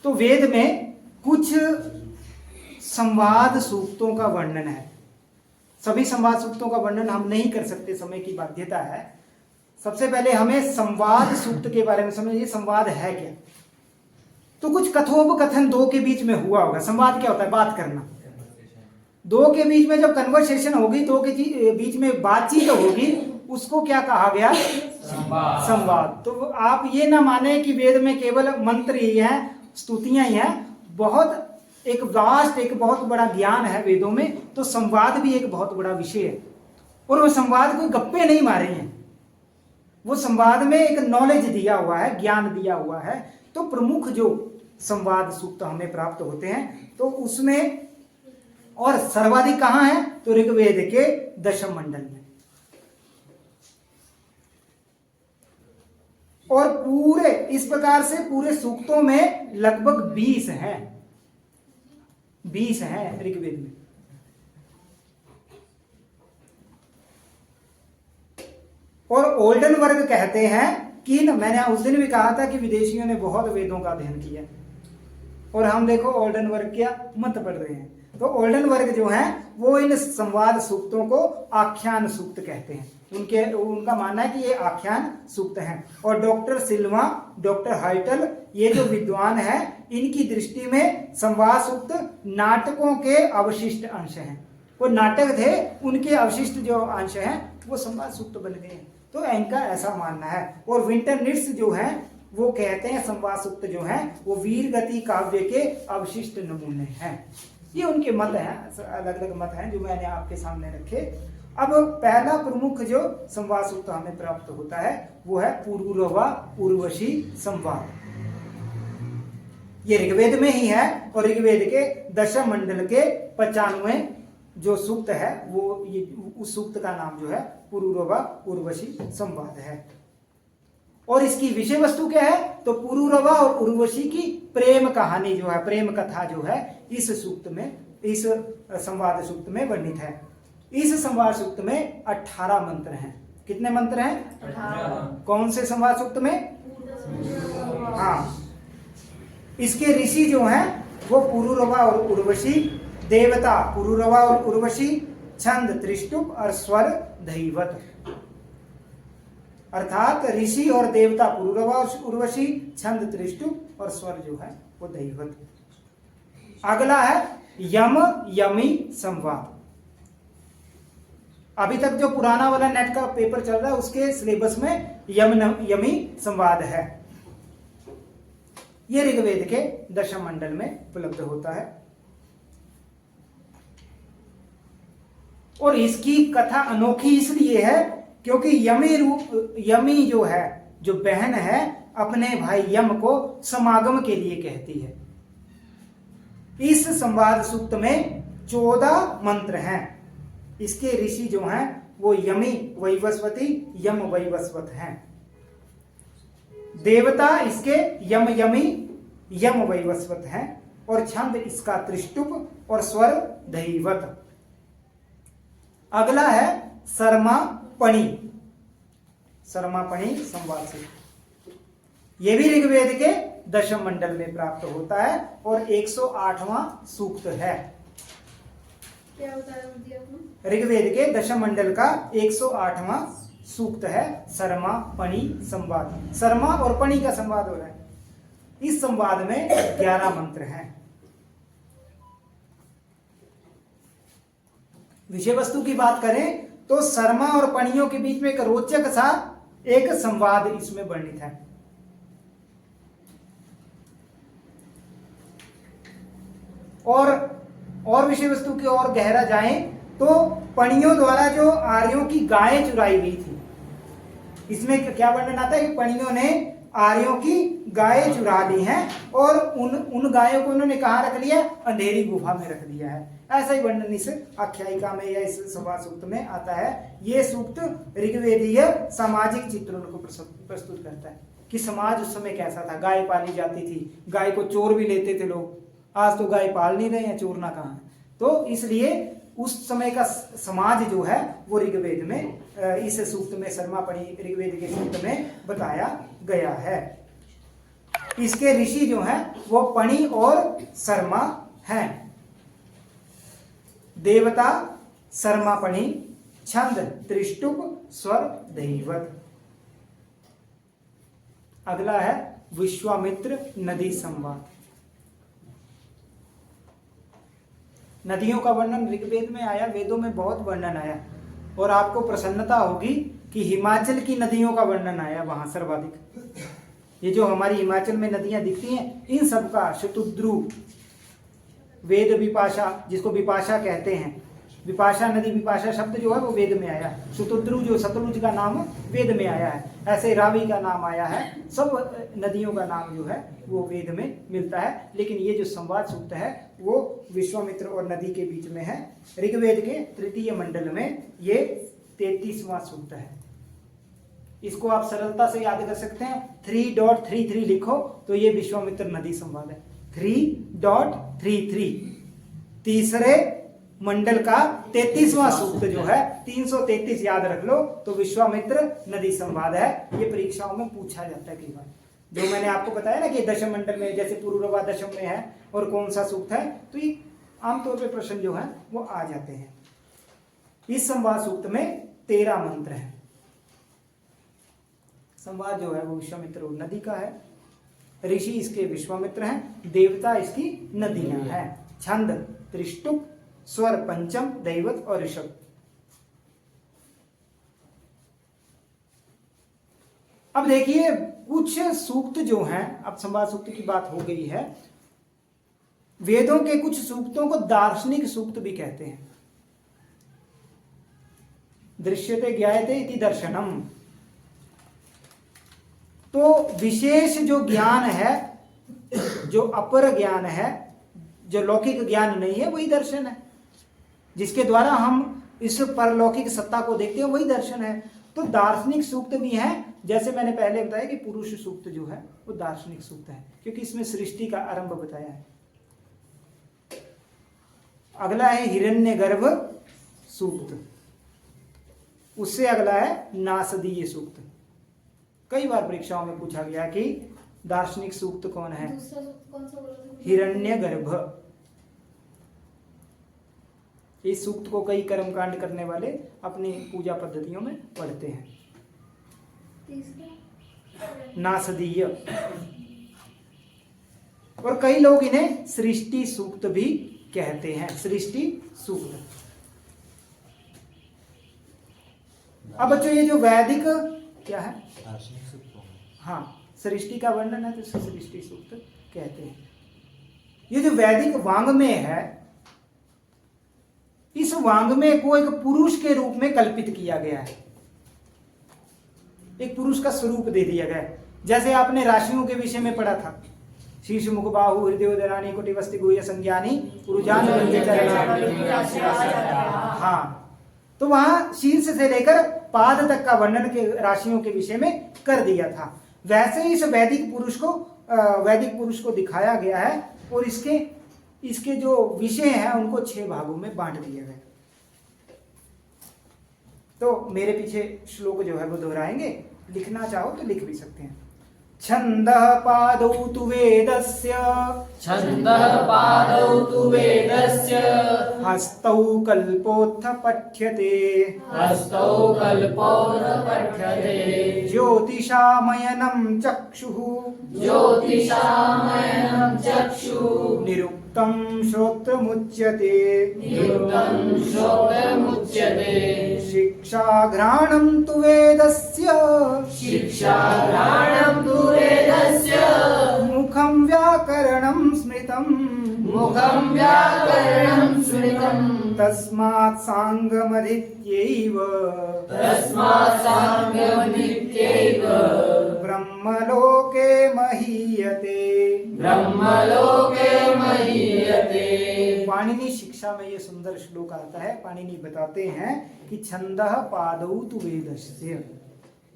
तो वेद में कुछ संवाद सूक्तों का वर्णन है। सभी संवाद सूक्तों का वर्णन हम नहीं कर सकते, समय की बाध्यता है। सबसे पहले हमें संवाद सूक्त के बारे में समझिए, संवाद है क्या। तो कुछ कथोपकथन दो के बीच में हुआ होगा। संवाद क्या होता है? बात करना। दो के बीच में जब कन्वर्सेशन होगी, दो के बीच में बातचीत होगी, उसको क्या कहा गया? संवाद। तो आप ये ना माने कि वेद में केवल मंत्र ही है, स्तुतियां ही हैं। बहुत एक वास्ट, एक बहुत बड़ा ज्ञान है वेदों में। तो संवाद भी एक बहुत बड़ा विषय है। और वो संवाद कोई गप्पे नहीं मारे हैं, वो संवाद में एक नॉलेज दिया हुआ है, ज्ञान दिया हुआ है। तो प्रमुख जो संवाद सूक्त हमें प्राप्त होते हैं, तो उसमें और सर्वाधिक कहां है? तो ऋग्वेद के दशम मंडल में। और पूरे इस प्रकार से पूरे सूक्तों में लगभग 20 हैं, 20 हैं ऋग्वेद में। और ओल्डन वर्ग कहते हैं कि मैंने उस दिन भी कहा था कि विदेशियों ने बहुत वेदों का अध्ययन किया, और हम देखो ओल्डन वर्ग क्या मत पढ़ रहे हैं। तो ओल्डन वर्ग जो है वो इन संवाद सूक्तों को आख्यान सूक्त कहते हैं। उनका मानना है कि ये आख्यान सूक्त हैं। और डॉक्टर सिल्वा, डॉक्टर हाइटल, ये जो विद्वान है, इनकी दृष्टि में संवाद सूक्त नाटकों के अवशिष्ट अंश हैं। वो नाटक थे, उनके अवशिष्ट जो अंश हैं वो संवाद सूक्त बन गए हैं। तो इनका ऐसा मानना है। और विंटरनिट्स जो है वो कहते हैं संवाद सूक्त जो है वो वीर गति काव्य के अवशिष्ट नमूने हैं। ये उनके मत हैं, अलग अलग मत हैं जो मैंने आपके सामने रखे। अब पहला प्रमुख जो संवाद सूक्त हमें प्राप्त होता है वो है पुरूरवा उर्वशी संवाद। ये ऋग्वेद में ही है, और ऋग्वेद के दशम मंडल के 95वें जो सूक्त है वो उस सूक्त का नाम जो है पुरूरवा उर्वशी संवाद है। और इसकी विषय वस्तु क्या है? तो पुरूरवा और उर्वशी की प्रेम कहानी जो है, प्रेम कथा जो है, इस सूक्त में, इस संवाद सूक्त में वर्णित है। इस संवाद सूक्त में 18 मंत्र हैं। कितने मंत्र हैं? 18। कौन से संवाद सूक्त में? हाँ, इसके ऋषि जो हैं वो पुरूरवा और उर्वशी, देवता पुरूरवा और उर्वशी, छंद त्रिष्टुप और स्वर दैवत। अर्थात ऋषि और देवता पुरूरवा और उर्वशी, छंद त्रिष्टुप और स्वर जो है वो दैवत। अगला है यम यमी संवाद। अभी तक जो पुराना वाला नेट का पेपर चल रहा है उसके सिलेबस में यमी संवाद है। यह ऋग्वेद के दशम मंडल में उपलब्ध होता है। और इसकी कथा अनोखी इसलिए है क्योंकि यमी जो है, जो बहन है, अपने भाई यम को समागम के लिए कहती है। इस संवाद सूक्त में 14 मंत्र हैं। इसके ऋषि जो हैं वो यमी वैवस्वती, यम वैवस्वत हैं। देवता इसके यम यमी, यम वैवस्वत हैं। और छंद इसका त्रिष्टुप और स्वर दैवत। अगला है सरमापणि। सरमापणि संवाद सूक्त, यह भी ऋग्वेद के दशम मंडल में प्राप्त होता है और 108वां सूक्त है। क्या बताया? ऋग्वेद के दशम मंडल का 108वां सूक्त है सरमापणि संवाद। सरमा और पणि का संवाद हो रहा है। इस संवाद में 11 मंत्र हैं। विषय वस्तु की बात करें तो सरमा और पणियों के बीच में एक रोचक सा एक संवाद इसमें वर्णित है। और विषय वस्तु की ओर गहरा जाएं तो पणियों द्वारा जो आर्यों की गायें चुराई गई थी, इसमें क्या वर्णन आता है कि पणियों ने आर्यों की गायें चुरा ली हैं और उन गायों को उन्होंने कहां रख लिया? अंधेरी गुफा में रख दिया है। ऐसा ही वर्णन इस आख्यायिका में या इस संवाद सूक्त में आता है। ये सूक्त ऋग्वेदीय सामाजिक चित्रण को प्रस्तुत करता है कि समाज उस समय कैसा था। गाय पाली जाती थी, गाय को चोर भी लेते थे लोग। आज तो गाय पाल नहीं रहे हैं, चोरना कहां है। तो इसलिए उस समय का समाज जो है वो ऋग्वेद में, इस सूक्त में, सरमापणि ऋग्वेद के सूक्त में बताया गया है। इसके ऋषि जो हैं वो पणि और शर्मा हैं। देवता शर्मा पणि, छंद त्रिष्टुप, स्वर दैवत। अगला है विश्वामित्र नदी संवाद। नदियों का वर्णन ऋग्वेद में आया, वेदों में बहुत वर्णन आया, और आपको प्रसन्नता होगी कि हिमाचल की नदियों का वर्णन आया वहां सर्वाधिक। ये जो हमारी हिमाचल में नदियां दिखती हैं, इन सब का शतुद्रु, वेद विपाशा, जिसको विपाशा कहते हैं, विपाशा नदी, विपाशा शब्द जो है वो वेद में आया है। शतुद्रु जो सतलुज का नाम वेद में आया है, ऐसे रावी का नाम आया है। सब नदियों का नाम जो है वो वेद में मिलता है। लेकिन ये जो संवाद सूक्त है वो विश्वामित्र और नदी के बीच में है। ऋग्वेद के तृतीय मंडल में ये 33वां सूक्त है। इसको आप सरलता से याद कर सकते हैं। 3.33 लिखो तो ये विश्वामित्र नदी संवाद है। 3.33 तीसरे मंडल का 33वां सूक्त जो है, 333 याद रख लो, तो विश्वामित्र नदी संवाद है। ये परीक्षाओं में पूछा जाता है कई बार। जो मैंने आपको बताया ना कि दशम मंडल में जैसे पुरूरवा दशम में है और कौन सा सूक्त है, तो ये आमतौर पे प्रश्न जो है वो आ जाते हैं। इस संवाद सूक्त में 13 मंत्र है। संवाद जो है वो विश्वामित्र और नदी का है। ऋषि इसके विश्वामित्र हैं, देवता इसकी नदियां हैं। छंद त्रिष्टुप, स्वर पंचम, दैवत और ऋषभ। अब देखिए कुछ सूक्त जो हैं, अब संवाद सूक्त की बात हो गई है। वेदों के कुछ सूक्तों को दार्शनिक सूक्त भी कहते हैं। दृश्यते ज्ञायते इति दर्शनम। तो विशेष जो ज्ञान है, जो अपर ज्ञान है, जो लौकिक ज्ञान नहीं है, वही दर्शन है। जिसके द्वारा हम इस परलौकिक सत्ता को देखते हैं वही दर्शन है। तो दार्शनिक सूक्त भी हैं। जैसे मैंने पहले बताया कि पुरुष सूक्त जो है वो दार्शनिक सूक्त है, क्योंकि इसमें सृष्टि का आरंभ बताया है। अगला है हिरण्यगर्भ सूक्त, उससे अगला है नासदीय सूक्त। कई बार परीक्षाओं में पूछा गया कि दार्शनिक सूक्त कौन है। दूसरा सूक्त कौन सा बोला था? हिरण्यगर्भ। इस सूक्त को कई कर्मकांड करने वाले अपनी पूजा पद्धतियों में पढ़ते हैं। तीसरा नासदीय। और कई लोग इन्हें सृष्टि सूक्त भी कहते हैं। सृष्टि सूक्त। अब बच्चों ये जो वैदिक क्या है, हाँ, सृष्टि का वर्णन है तो इसे सृष्टि सूक्त कहते हैं। ये जो वैदिक वांग्मय है, इस वांग्मय को एक पुरुष के रूप में कल्पित किया गया है। एक पुरुष का स्वरूप दे दिया गया है। जैसे आपने राशियों के विषय में पढ़ा था, शीर्ष मुख बाहु हृदयोदरानी कोटि वस्ति गुह्य संज्ञानी उरुजान। हाँ, तो वहां शीर्ष से लेकर पाद तक का वर्णन के राशियों के विषय में कर दिया था। वैसे ही इस वैदिक पुरुष को दिखाया गया है और इसके जो विषय हैं उनको 6 भागों में बांट दिया गया। तो मेरे पीछे श्लोक जो है वो दोहराएंगे, लिखना चाहो तो लिख भी सकते हैं। छंदः पादौ तु वेदस्य, छन्दः पादौ तु वेदस्य, हस्तौ कल्पोऽथ पठ्यते, हस्तौ कल्पोऽथ पठ्यते, ज्योतिषामयनं चक्षुः, ज्योतिषामयनं चक्षुः, निरुक्तं श्रोत्रमुच्यते, निरुक्तं श्रोत्रमुच्यते, शिक्षाघ्राणं तु वेदस्य, शिक्षाघ्राणं तु वेदस्य, मुखं व्याकरणं स्मृतं, मुखं व्याकरणं स्मृतं, तस्मात् साङ्गमधीत्यैव, तस्मात् साङ्गमधीत्यैव, ब्रह्मलोके महीयते। ब्रह्मलोके महीयते। पाणिनि शिक्षा में ये सुंदर श्लोक आता है। पाणिनि बताते हैं कि छंदः पादौ तु वेदस्य,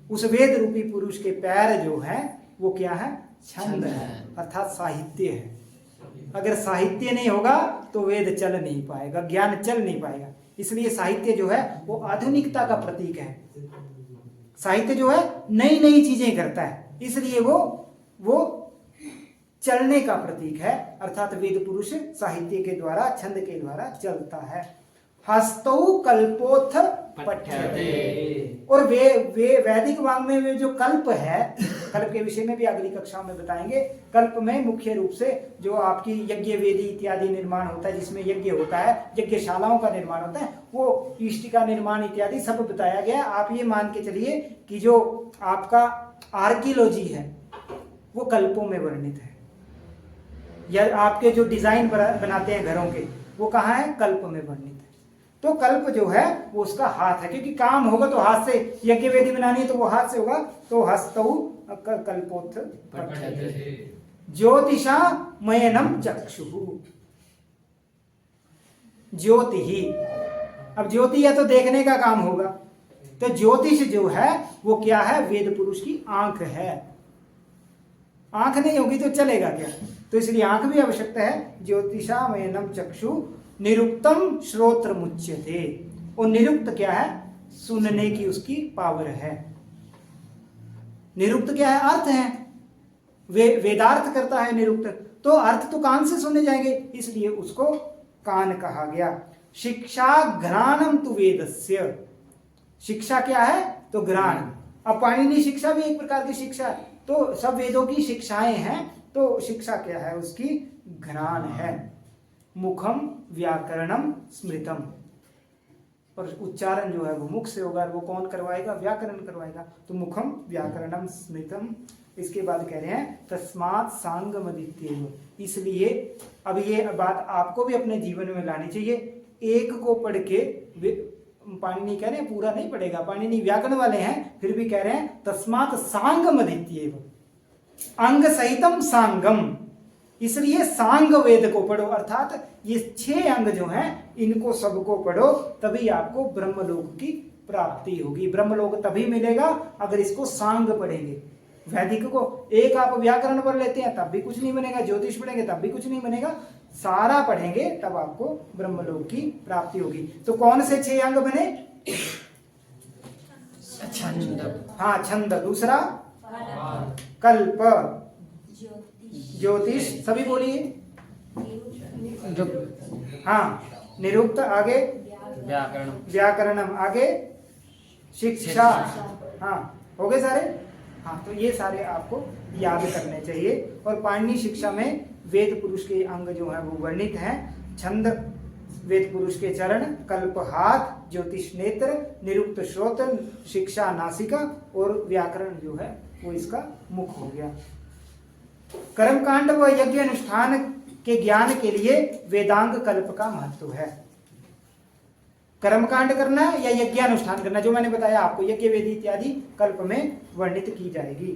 उस वेद रूपी पुरुष के पैर जो है वो क्या है, छंद है, अर्थात साहित्य है। अगर साहित्य नहीं होगा तो वेद चल नहीं पाएगा, ज्ञान चल नहीं पाएगा। इसलिए साहित्य जो है वो आधुनिकता का प्रतीक है। साहित्य जो है नई नई चीजें करता है, इसलिए वो चलने का प्रतीक है, अर्थात वेद पुरुष साहित्य के द्वारा, छंद के द्वारा चलता है। हस्तौ कल्पोथ पठ्यते। और वे वैदिक वाङ्मय में जो कल्प है, कल्प के विषय में भी अगली कक्षाओं में बताएंगे। कल्प में मुख्य रूप से जो आपकी यज्ञ वेदी इत्यादि निर्माण होता है, जिसमें यज्ञ होता है, यज्ञशालाओं का निर्माण होता है, वो इष्टि का निर्माण इत्यादि सब बताया गया। आप ये मान के चलिए कि जो आपका आर्कियोलॉजी है वो कल्पों में वर्णित है, या आपके जो डिजाइन बनाते हैं घरों के, वो कहाँ है? कल्प में वर्णित है। तो कल्प जो है वो उसका हाथ है, क्योंकि काम होगा तो हाथ से, यज्ञ वेदी बनानी है तो वो हाथ से होगा। तो हस्तौ कल्पोथ पठ्यते। ज्योतिषा मयनम चक्षुः। ज्योति ही, अब ज्योति है तो देखने का काम होगा, तो ज्योतिष जो है वो क्या है? वेद पुरुष की आंख है। आंख नहीं होगी तो चलेगा क्या? तो इसलिए आंख भी आवश्यकता है। ज्योतिषा मयनम चक्षु निरुक्तम श्रोत्र मुच्यते। और निरुक्त क्या है? सुनने की उसकी पावर है। निरुक्त क्या है? अर्थ है। वेदार्थ करता है निरुक्त, तो अर्थ तो कान से सुने जाएंगे, इसलिए उसको कान कहा गया। शिक्षा घ्राणम तु वेदस्य। शिक्षा क्या है? तो घ्राण। अब पाणिनि शिक्षा भी एक प्रकार की शिक्षा है, तो सब वेदों की शिक्षाएं हैं, तो शिक्षा क्या है? उसकी घ्राण है। मुखम व्याकरणम स्मृतम। और उच्चारण जो है वो मुख से होगा, वो कौन करवाएगा? व्याकरण करवाएगा। तो मुखम व्याकरणम स्मृतम। इसके बाद कह रहे हैं तस्मात् सांगमदित्येव। इसलिए अब ये बात आपको भी अपने जीवन में लानी चाहिए। एक को पढ़ के, पाणिनि कह रहे हैं पूरा नहीं पढ़ेगा, पाणिनि व्याकरण वाले हैं, फिर भी कह रहे हैं तस्मात् सांगमदित्येव, अंग सहितम सांगम। इसलिए सांग वेद को पढ़ो, अर्थात ये 6 अंग जो हैं इनको सबको पढ़ो, तभी आपको ब्रह्मलोक की प्राप्ति होगी। ब्रह्मलोक तभी मिलेगा अगर इसको सांग पढ़ेंगे। वैदिक को एक आप व्याकरण पढ़ लेते हैं तब भी कुछ नहीं बनेगा, ज्योतिष पढ़ेंगे तब भी कुछ नहीं बनेगा, सारा पढ़ेंगे तब आपको ब्रह्मलोक की प्राप्ति होगी। तो कौन से 6 अंग बने? छंद। हाँ, छंद। दूसरा कल्प, ज्योतिष, सभी बोलिए। हाँ, निरुक्त, आगे व्याकरणम, आगे शिक्षा। हाँ, हो गए सारे। हाँ, तो ये सारे आपको याद करने चाहिए। और पाणिनि शिक्षा में वेद पुरुष के अंग जो है वो वर्णित हैं। छंद वेद पुरुष के चरण, कल्प हाथ, ज्योतिष नेत्र, निरुक्त श्रोत्र, शिक्षा नासिका, और व्याकरण जो है वो इसका मुख हो गया। कर्मकांड व यज्ञ अनुष्ठान के ज्ञान के लिए वेदांग कल्प का महत्व है। कर्मकांड करना या यज्ञानुष्ठान करना, जो मैंने बताया आपको, यज्ञ वेदी इत्यादि कल्प में वर्णित की जाएगी।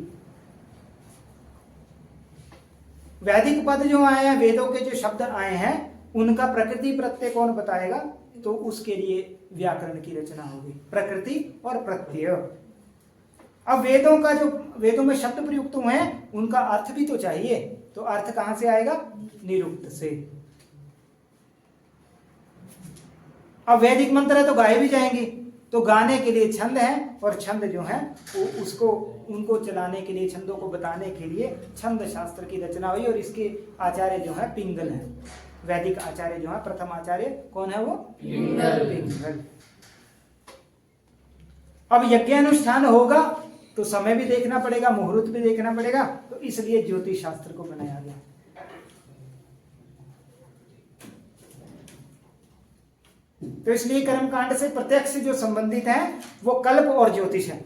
वैदिक पद जो आए हैं, वेदों के जो शब्द आए हैं, उनका प्रकृति प्रत्यय कौन बताएगा? तो उसके लिए व्याकरण की रचना होगी, प्रकृति और प्रत्यय। अब वेदों में शब्द प्रयुक्त हुए हैं, उनका अर्थ भी तो चाहिए, तो अर्थ कहां से आएगा? निरुक्त से। अब वैदिक मंत्र है तो गाए भी जाएंगे, तो गाने के लिए छंद है, और छंद जो है वो उनको चलाने के लिए, छंदों को बताने के लिए छंद शास्त्र की रचना हुई। और इसके आचार्य जो है पिंगल है। वैदिक आचार्य जो है, प्रथम आचार्य कौन है? वो पिंगल। अब यज्ञानुष्ठान होगा तो समय भी देखना पड़ेगा, मुहूर्त भी देखना पड़ेगा, तो इसलिए ज्योतिष शास्त्र को बनाया गया। तो इसलिए कर्मकांड से प्रत्यक्ष जो संबंधित है वो कल्प और ज्योतिष है।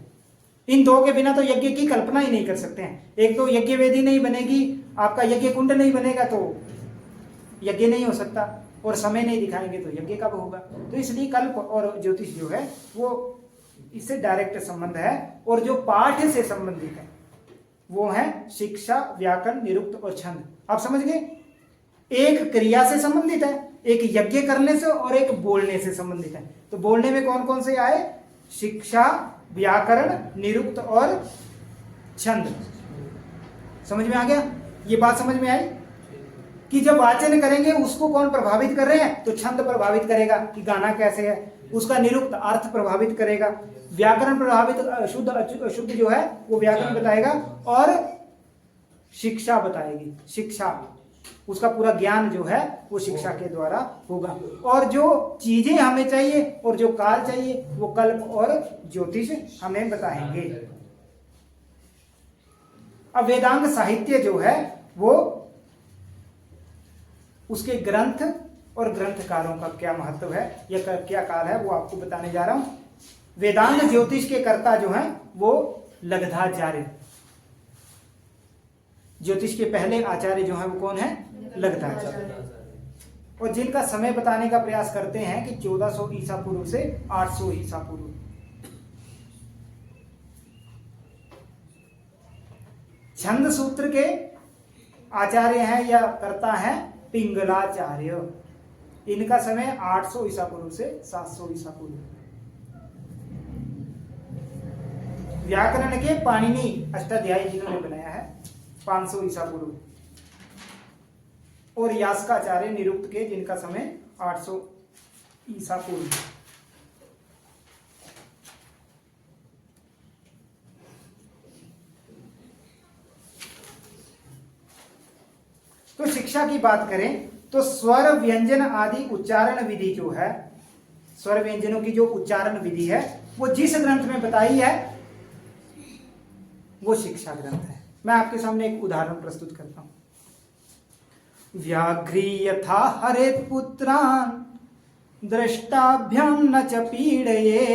इन दो के बिना तो यज्ञ की कल्पना ही नहीं कर सकते हैं। एक तो यज्ञ वेदी नहीं बनेगी, आपका यज्ञ कुंड नहीं बनेगा तो यज्ञ नहीं हो सकता, और समय नहीं दिखाएंगे तो यज्ञ कब होगा? तो इसलिए कल्प और ज्योतिष जो है वो इससे डायरेक्ट संबंध है। और जो पाठ से संबंधित है वो है शिक्षा, व्याकरण, निरुक्त और छंद। आप समझ गए? एक क्रिया से संबंधित है, एक यज्ञ करने से, और एक बोलने से संबंधित है। तो बोलने में कौन कौन से आए? शिक्षा, व्याकरण, निरुक्त और छंद। समझ में आ गया? ये बात समझ में आई कि जब वाचन करेंगे उसको कौन प्रभावित कर रहे हैं? तो छंद प्रभावित करेगा कि गाना कैसे है, उसका निरुक्त अर्थ प्रभावित करेगा, व्याकरण प्रभावित, शुद्ध अशुद्ध जो है वो व्याकरण बताएगा, और शिक्षा बताएगी। शिक्षा, उसका पूरा ज्ञान जो है वो शिक्षा के द्वारा होगा। और जो चीजें हमें चाहिए और जो काल चाहिए वो कल्प और ज्योतिष हमें बताएंगे। अब वेदांग साहित्य जो है वो उसके ग्रंथ और ग्रंथकारों का क्या महत्व है या क्या काल है वो आपको बताने जा रहा हूं। वेदांग ज्योतिष के कर्ता जो हैं वो लगधाचार्य, ज्योतिष के पहले आचार्य जो हैं वो कौन है? लगधाचार्य। और जिनका समय बताने का प्रयास करते हैं कि 1400 ईसा पूर्व से 800 ईसा पूर्व। छंद सूत्र के आचार्य हैं या कर्ता हैं पिंगलाचार्य। इनका समय 800 ईसा पूर्व से 700 ईसा पूर्व। व्याकरण के पाणिनि अष्टाध्यायी जिन्होंने बनाया है 500 ईसा पूर्व। और यास्काचार्य निरुक्त के जिनका समय 800 ईसा पूर्व। तो शिक्षा की बात करें तो स्वर व्यंजन आदि उच्चारण विधि जो है, स्वर व्यंजनों की जो उच्चारण विधि है वो जिस ग्रंथ में बताई है वो शिक्षा ग्रंथ है। मैं आपके सामने एक उदाहरण प्रस्तुत करता हूं। व्याघ्री यथा हरेत पुत्रान दृष्टाभ्याम न च पीड़ये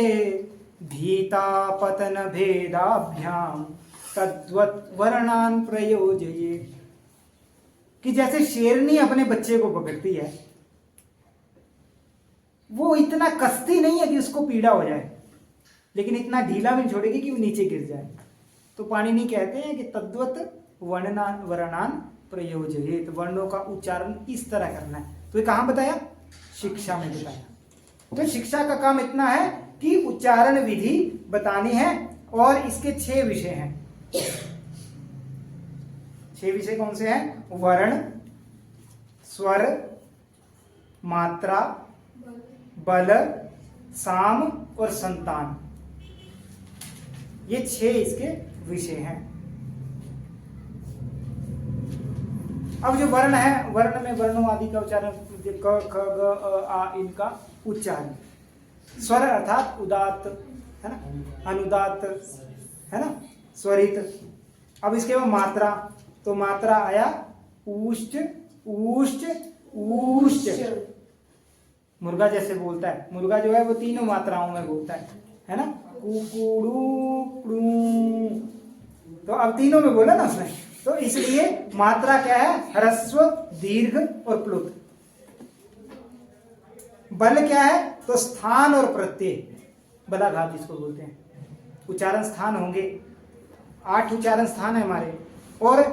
भीता पतन भेदाभ्याम तद्वत् वर्णान प्रयोजये। कि जैसे शेरनी अपने बच्चे को पकड़ती है, वो इतना कसती नहीं है कि उसको पीड़ा हो जाए, लेकिन इतना ढीला भी छोड़ेगी कि वो नीचे गिर जाए। तो पाणिनि कहते हैं कि तद्वत् वर्णान प्रयोजयेत, वर्णों का उच्चारण इस तरह करना है। तो ये कहां बताया? शिक्षा में बताया। तो शिक्षा का काम इतना है कि उच्चारण विधि बतानी है। और इसके 6 विषय हैं। 6 विषय कौन से हैं? वर्ण, स्वर, मात्रा, बल, साम और संतान। ये 6 इसके विषय हैं। अब जो वर्ण है, वर्ण में वर्णों आदि का उच्चारण, क ख ग अ आ इनका उच्चारण। स्वर अर्थात उदात्त है ना, अनुदात्त है ना, स्वरित। अब इसके बाद मात्रा, तो मात्रा आया ऊष्ट ऊष्ट ऊष्ट। मुर्गा जैसे बोलता है, मुर्गा जो है वो तीनों मात्राओं में बोलता है ना, कुकुड़ू क्रू। तो अब तीनों में बोला ना उसने, तो इसलिए मात्रा क्या है? ह्रस्व, दीर्घ और प्लुत। बल क्या है? तो स्थान और प्रत्यय, बलाघात जिसको बोलते हैं। उच्चारण स्थान होंगे, 8 उच्चारण स्थान है हमारे। और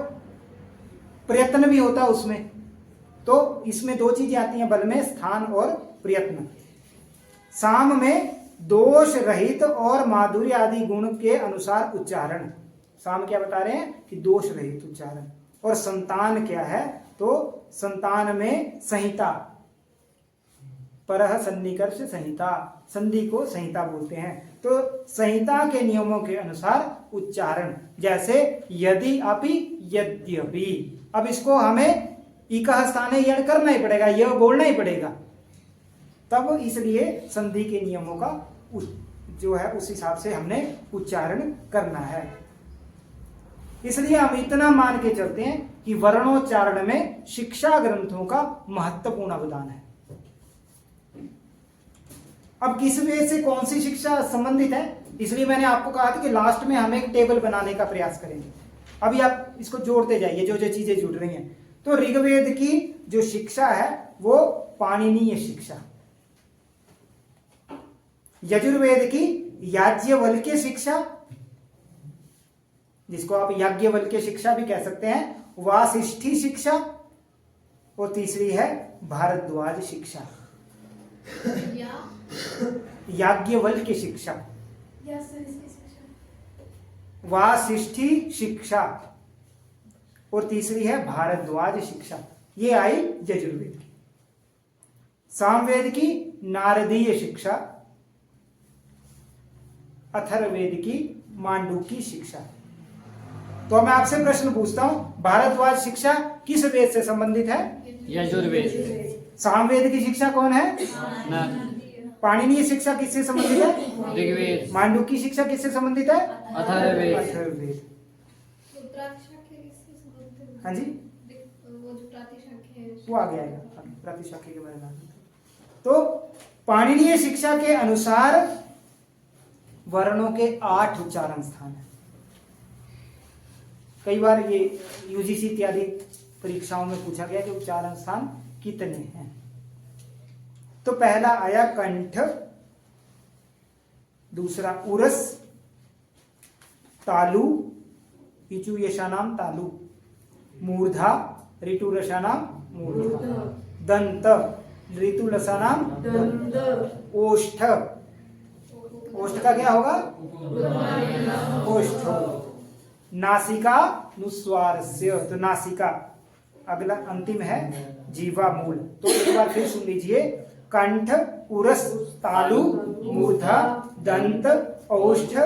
प्रयत्न भी होता है उसमें। तो इसमें 2 चीजें आती हैं बल में, स्थान और प्रयत्न। साम में दोष रहित और माधुर्य आदि गुण के अनुसार उच्चारण। साम क्या बता रहे हैं? कि दोष रहित उच्चारण। और संतान क्या है? तो संतान में संहिता, परह सन्निकर्ष संहिता, संधि को संहिता बोलते हैं। तो संहिता के नियमों के अनुसार उच्चारण, जैसे यदि अपि यद्यपि। अब इसको हमें इकह स्थाने यण करना ही पड़ेगा, यह बोलना ही पड़ेगा तब, इसलिए संधि के नियमों का जो है उस हिसाब से हमने उच्चारण करना है। इसलिए हम इतना मान के चलते हैं कि वर्णोच्चारण में शिक्षा ग्रंथों का महत्वपूर्ण अवदान है। अब किस वे से कौन सी शिक्षा संबंधित है, इसलिए मैंने आपको कहा था कि लास्ट में हम एक टेबल बनाने का प्रयास करेंगे। अभी आप इसको जोड़ते जाइए जो जो चीजें जुड़ रही हैं। तो ऋग्वेद की जो शिक्षा है वो पाणिनीय शिक्षा, यजुर्वेद की याज्ञवल्क्य शिक्षा, जिसको आप याज्ञवल्क्य शिक्षा भी कह सकते हैं, वासिष्ठी शिक्षा, और तीसरी है भारद्वाज शिक्षा, याज्ञवल्क्य शिक्षा, वासिष्ठी शिक्षा, और तीसरी है भारद्वाज शिक्षा। ये आई यजुर्वेद की। सामवेद की नारदीय शिक्षा, अथर्ववेद की मांडूकी शिक्षा। तो मैं आपसे प्रश्न पूछता हूँ, भारतवाज शिक्षा किस वेद से संबंधित है? यजुर्वेद। सामवेद की शिक्षा कौन है? न पाणिनीय शिक्षा किससे संबंधित है? ऋग्वेद। मांडू की शिक्षा किससे संबंधित है? अथर्ववेद। अथर्ववेद। तो प्रातिशाख्य किससे संबंधित है? हाँ जी, वो जो प्रातिशाख्य है वो आगे आएगा, प्रतिशाखी के बारे में। तो पाणिनीय शिक्षा के अनुसार वर्णों के 8 उच्चारण स्थान है। कई बार ये यूजीसी इत्यादि परीक्षाओं में पूछा गया कि उच्चारण स्थान कितने हैं। तो पहला आया कंठ, दूसरा उरस, तालु, इचु यशानाम तालु, मूर्धा, ऋतु रसानाम मूर्धा, दंत, ऋतु रसानाम दंत, ओष्ठ, ओष्ठ का क्या होगा? ओष्ठ, नासिका नुस्वारस्य, तो नासिका। अगला अंतिम है जीवा मूल। तो एक बार फिर सुन लीजिए, कंठ, उरस, तालु, मूर्धा, दंत, ओष्ठ,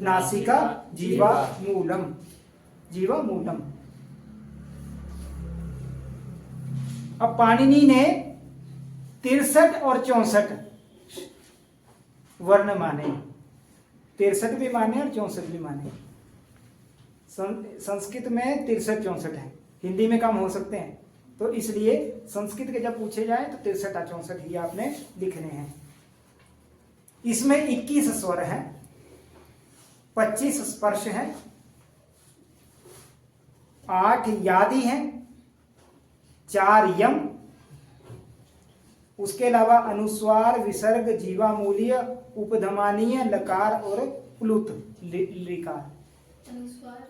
नासिका, जीवा मूलम। जीवा मूलम। अब पाणिनि ने 63 और 64 वर्ण माने, 63 भी माने और 64 भी माने। संस्कृत में 63-64 है, हिंदी में कम हो सकते हैं, तो इसलिए संस्कृत के जब पूछे जाए तो 63-64 ही आपने लिखने हैं। इसमें 21 स्वर हैं, 25 स्पर्श हैं, 8 यादि हैं, 4 यम, उसके अलावा अनुस्वार, विसर्ग, जीवामूलीय, उपधमानीय, लकार और प्लुत लिकार। अनुस्वार